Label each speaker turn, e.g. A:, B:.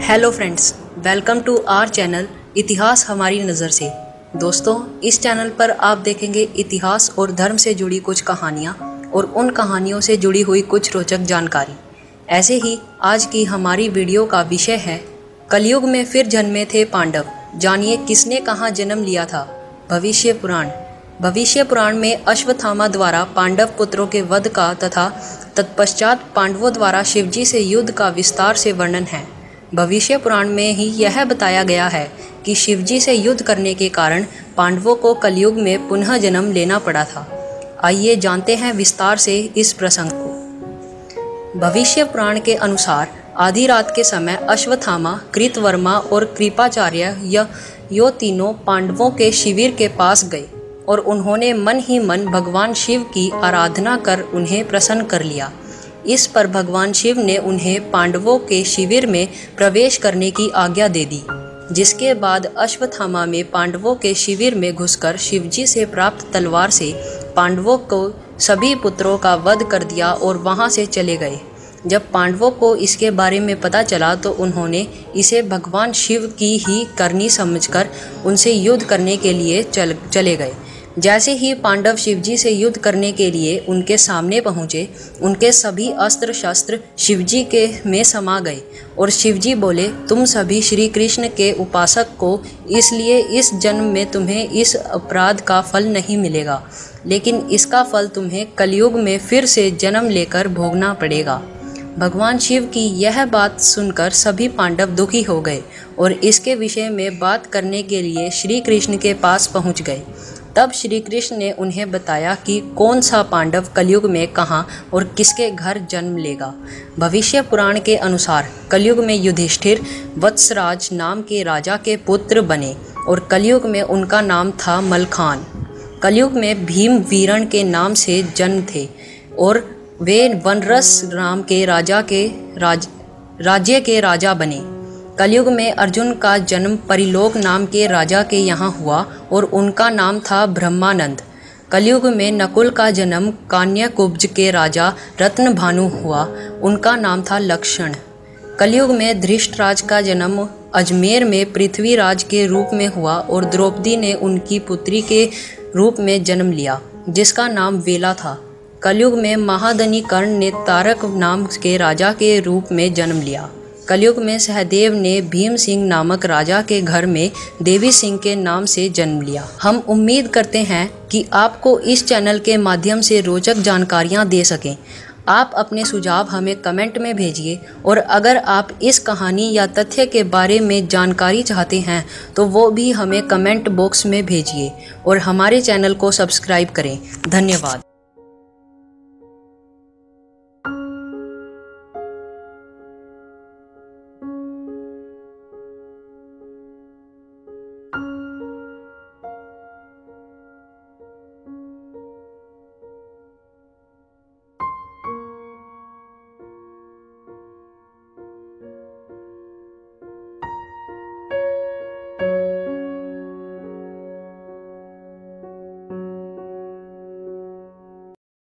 A: Hello friends, welcome to our channel इतिहास हमारी नज़र से। दोस्तों, इस चैनल पर आप देखेंगे इतिहास और धर्म से जुड़ी कुछ कहानियाँ और उन कहानियों से जुड़ी हुई कुछ रोचक जानकारी। ऐसे ही आज की हमारी वीडियो का विषय है कलयुग में फिर जन्मे थे पांडव। जानिए किसने कहाँ जन्म लिया था। भविष्य पुराण में अश्वत्थामा द्वारा पांडव पुत्रों के वध का तथा तत्पश्चात पांडवों द्वारा शिवजी से युद्ध का विस्तार से वर्णन है। भविष्य पुराण में ही यह बताया गया है कि शिवजी से युद्ध करने के कारण पांडवों को कलयुग में पुनः जन्म लेना पड़ा था। आइए जानते हैं विस्तार से इस प्रसंग को। भविष्य पुराण के अनुसार आधी रात के समय अश्वत्थामा, कृतवर्मा और कृपाचार्य यो तीनों पांडवों के शिविर के पास गए और उन्होंने मन ही मन भगवान शिव की आराधना कर उन्हें प्रसन्न कर लिया। इस पर भगवान शिव ने उन्हें पांडवों के शिविर में प्रवेश करने की आज्ञा दे दी, जिसके बाद अश्वत्थामा में पांडवों के शिविर में घुसकर शिवजी से प्राप्त तलवार से पांडवों को सभी पुत्रों का वध कर दिया और वहां से चले गए। जब पांडवों को इसके बारे में पता चला तो उन्होंने इसे भगवान शिव की ही करनी समझकर उनसे युद्ध करने के लिए चले गए। जैसे ही पांडव शिवजी से युद्ध करने के लिए उनके सामने पहुँचे, उनके सभी अस्त्र शस्त्र शिवजी के में समा गए और शिवजी बोले, तुम सभी श्री कृष्ण के उपासक को, इसलिए इस जन्म में तुम्हें इस अपराध का फल नहीं मिलेगा, लेकिन इसका फल तुम्हें कलयुग में फिर से जन्म लेकर भोगना पड़ेगा। भगवान शिव की यह बात सुनकर सभी पांडव दुखी हो गए और इसके विषय में बात करने के लिए श्री कृष्ण के पास पहुँच गए। तब श्री कृष्ण ने उन्हें बताया कि कौन सा पांडव कलयुग में कहाँ और किसके घर जन्म लेगा। भविष्य पुराण के अनुसार कलयुग में युधिष्ठिर वत्सराज नाम के राजा के पुत्र बने और कलयुग में उनका नाम था मलखान। कलयुग में भीम वीरण के नाम से जन्म थे और वे वनरस नाम के राज्य के राजा बने। कलयुग में अर्जुन का जन्म परिलोक नाम के राजा के यहाँ हुआ और उनका नाम था ब्रह्मानंद। कलयुग में नकुल का जन्म कान्यकुब्ज के राजा रत्नभानु हुआ, उनका नाम था लक्षण। कलयुग में धृष्टराज का जन्म अजमेर में पृथ्वीराज के रूप में हुआ और द्रौपदी ने उनकी पुत्री के रूप में जन्म लिया, जिसका नाम वेला था। कलयुग में महादनी कर्ण ने तारक नाम के राजा के रूप में जन्म लिया। कलयुग में सहदेव ने भीम सिंह नामक राजा के घर में देवी सिंह के नाम से जन्म लिया। हम उम्मीद करते हैं कि आपको इस चैनल के माध्यम से रोचक जानकारियां दे सकें। आप अपने सुझाव हमें कमेंट में भेजिए और अगर आप इस कहानी या तथ्य के बारे में जानकारी चाहते हैं तो वो भी हमें कमेंट बॉक्स में भेजिए और हमारे चैनल को सब्सक्राइब करें। धन्यवाद।